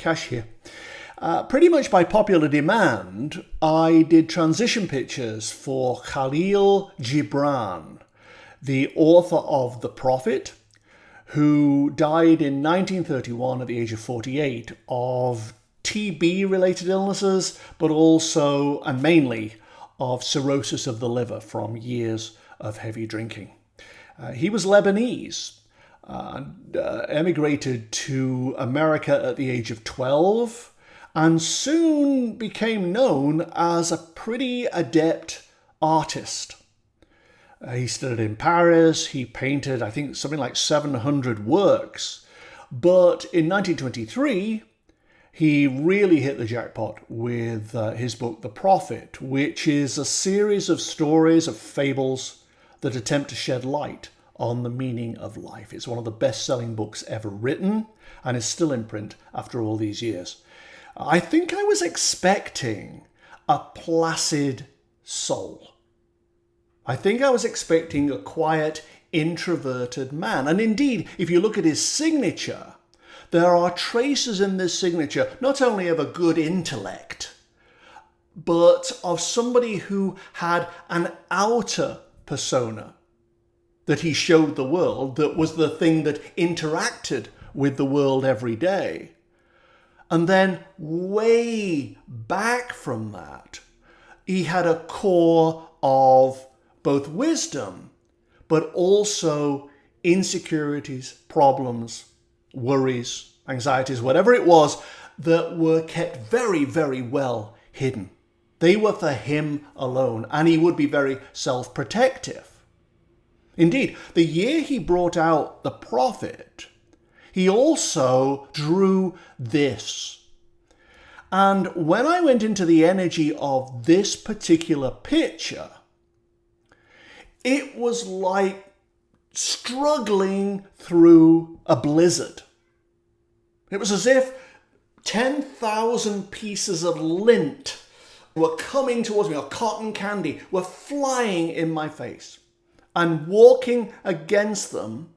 cash here. Pretty much by popular demand, I did transition pictures for Kahlil Gibran, the author of The Prophet, who died in 1931 at the age of 48 of TB-related illnesses, but also, and mainly, of cirrhosis of the liver from years of heavy drinking. He was Lebanese and emigrated to America at the age of 12 and soon became known as a pretty adept artist. He studied in Paris. He painted, I think, something like 700 works. But in 1923, he really hit the jackpot with his book, The Prophet, which is a series of stories, of fables that attempt to shed light on the meaning of life. It's one of the best-selling books ever written and is still in print after all these years. I think I was expecting a placid soul. I think I was expecting a quiet, introverted man. And indeed, if you look at his signature, there are traces in this signature not only of a good intellect, but of somebody who had an outer persona that he showed the world, that was the thing that interacted with the world every day. And then way back from that, he had a core of both wisdom, but also insecurities, problems, worries, anxieties, whatever it was, that were kept very, very well hidden. They were for him alone, and he would be very self-protective. Indeed, the year he brought out The Prophet, he also drew this. And when I went into the energy of this particular picture, it was like struggling through a blizzard. It was as if 10,000 pieces of lint were coming towards me, or cotton candy, were flying in my face. And walking against them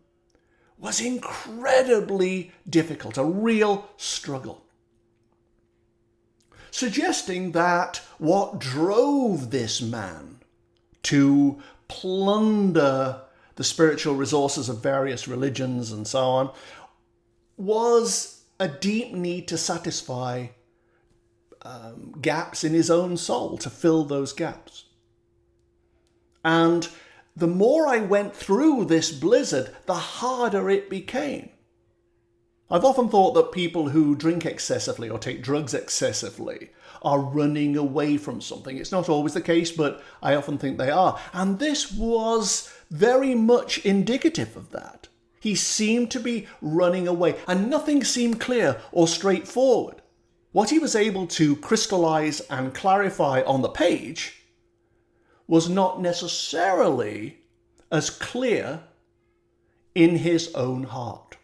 was incredibly difficult, a real struggle. Suggesting that what drove this man to plunder the spiritual resources of various religions and so on was a deep need to satisfy gaps in his own soul, to fill those gaps. And the more I went through this blizzard, the harder it became. I've often thought that people who drink excessively or take drugs excessively are running away from something. It's not always the case, but I often think they are. And this was very much indicative of that. He seemed to be running away, and nothing seemed clear or straightforward. What he was able to crystallize and clarify on the page was not necessarily as clear in his own heart.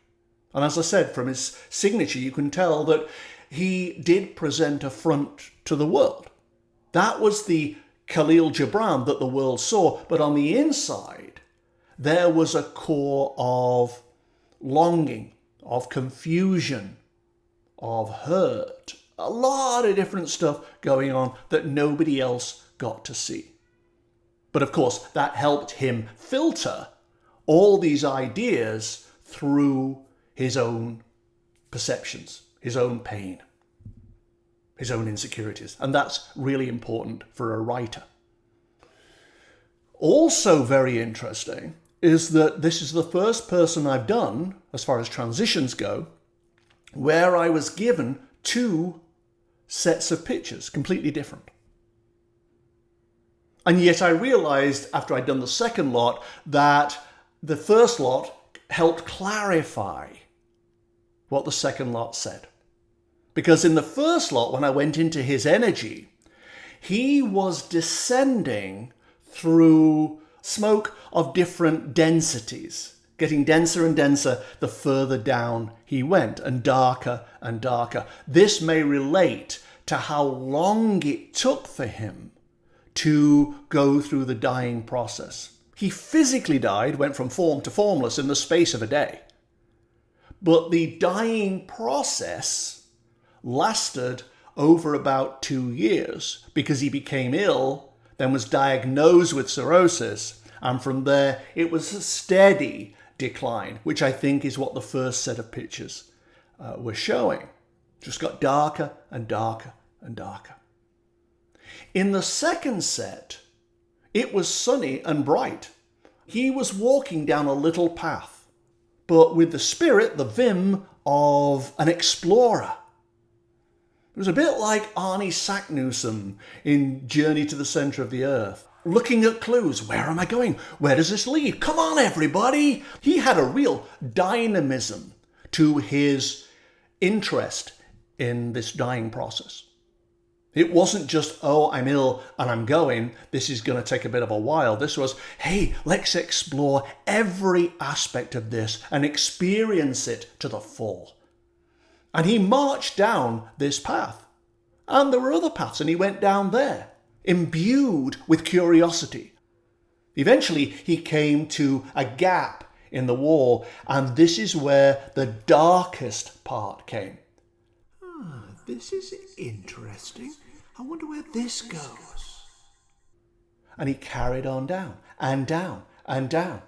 And as I said, from his signature, you can tell that he did present a front to the world. That was the Kahlil Gibran that the world saw. But on the inside, there was a core of longing, of confusion, of hurt, a lot of different stuff going on that nobody else got to see. But of course, that helped him filter all these ideas through his own perceptions, his own pain, his own insecurities. And that's really important for a writer. Also very interesting is that this is the first person I've done, as far as transitions go, where I was given two sets of pictures, completely different. And yet I realized after I'd done the second lot that the first lot helped clarify what the second lot said. Because in the first lot, when I went into his energy, he was descending through smoke of different densities, getting denser and denser the further down he went, and darker and darker. This may relate to how long it took for him to go through the dying process. He physically died, went from form to formless in the space of a day. But the dying process lasted over about 2 years because he became ill, then was diagnosed with cirrhosis, and from there it was a steady decline, which I think is what the first set of pictures were showing. Just got darker and darker and darker. In the second set, it was sunny and bright. He was walking down a little path, but with the spirit, the vim of an explorer. It was a bit like Arnie Sacknewsome in Journey to the Centre of the Earth, looking at clues. Where am I going? Where does this lead? Come on, everybody! He had a real dynamism to his interest in this dying process. It wasn't just, oh, I'm ill and I'm going, this is going to take a bit of a while. This was, hey, let's explore every aspect of this and experience it to the full. And he marched down this path. And there were other paths, and he went down there, imbued with curiosity. Eventually, he came to a gap in the wall, and this is where the darkest part came. This is interesting. I wonder where this goes. And he carried on down and down and down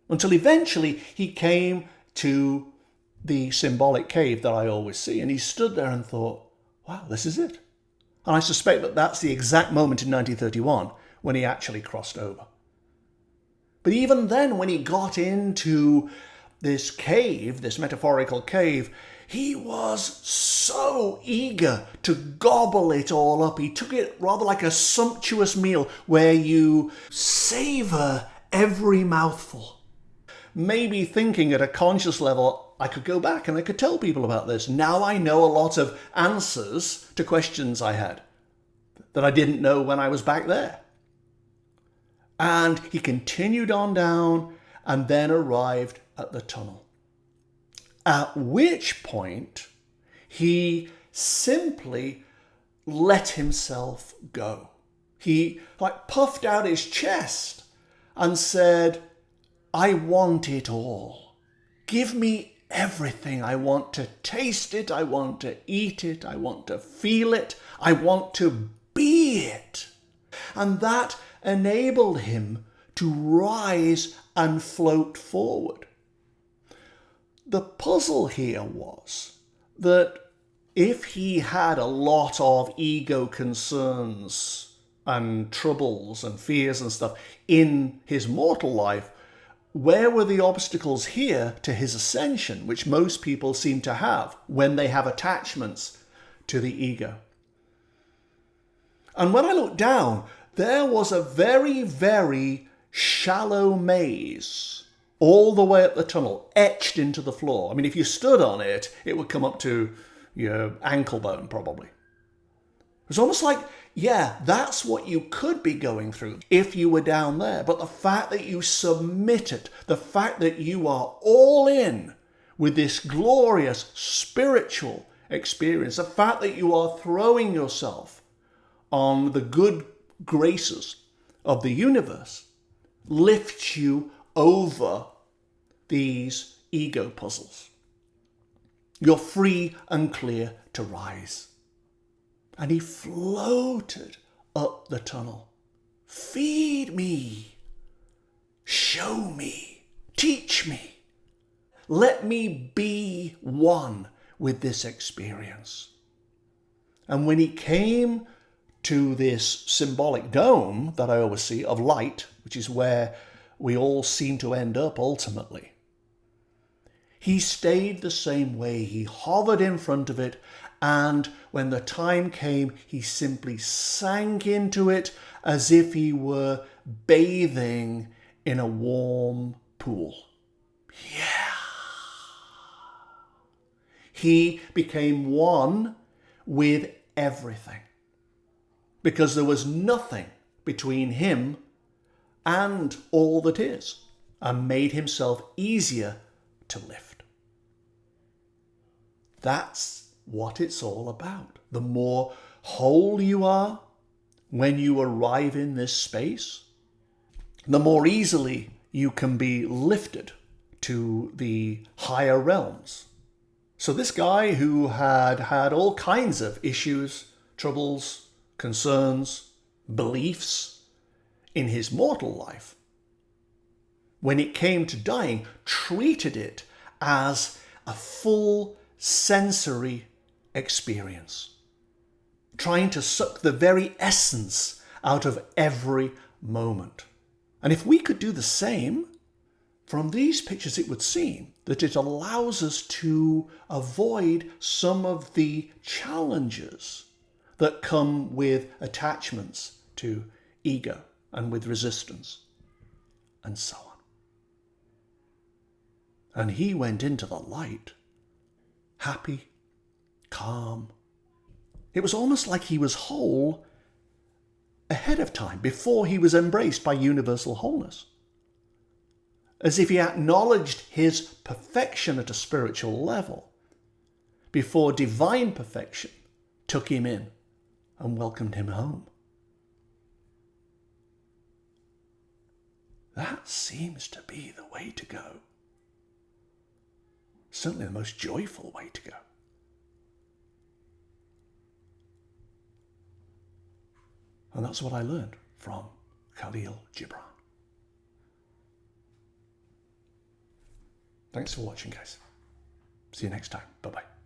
until eventually he came to the symbolic cave that I always see. And he stood there and thought, wow, this is it. And I suspect that that's the exact moment in 1931 when he actually crossed over. But even then, when he got into this cave, this metaphorical cave, he was so eager to gobble it all up. He took it rather like a sumptuous meal where you savor every mouthful. Maybe thinking at a conscious level, I could go back and I could tell people about this. Now I know a lot of answers to questions I had that I didn't know when I was back there. And he continued on down and then arrived at the tunnel. At which point, he simply let himself go. He puffed out his chest and said, I want it all. Give me everything. I want to taste it. I want to eat it. I want to feel it. I want to be it. And that enabled him to rise and float forward. The puzzle here was that if he had a lot of ego concerns and troubles and fears and stuff in his mortal life, where were the obstacles here to his ascension, which most people seem to have when they have attachments to the ego? And when I looked down, there was a very, very shallow maze all the way up the tunnel, etched into the floor. I mean, if you stood on it, it would come up to your ankle bone, probably. It was almost like, yeah, that's what you could be going through if you were down there. But the fact that you submitted, the fact that you are all in with this glorious spiritual experience, the fact that you are throwing yourself on the good graces of the universe, lifts you over these ego puzzles. You're free and clear to rise. And he floated up the tunnel. Feed me. Show me. Teach me. Let me be one with this experience. And when he came to this symbolic dome that I always see of light, which is where we all seem to end up ultimately, he stayed the same way. He hovered in front of it, and when the time came, he simply sank into it as if he were bathing in a warm pool. Yeah. He became one with everything, because there was nothing between him and all that is, and made himself easier to lift. That's what it's all about. The more whole you are when you arrive in this space, the more easily you can be lifted to the higher realms. So this guy who had had all kinds of issues, troubles, concerns, beliefs in his mortal life, when it came to dying, treated it as a full sensory experience, trying to suck the very essence out of every moment. And if we could do the same, from these pictures it would seem that it allows us to avoid some of the challenges that come with attachments to ego and with resistance and so on. And he went into the light, happy, calm. It was almost like he was whole ahead of time, before he was embraced by universal wholeness. As if he acknowledged his perfection at a spiritual level before divine perfection took him in and welcomed him home. That seems to be the way to go. Certainly the most joyful way to go. And that's what I learned from Kahlil Gibran. Thanks for watching, guys. See you next time. Bye-bye.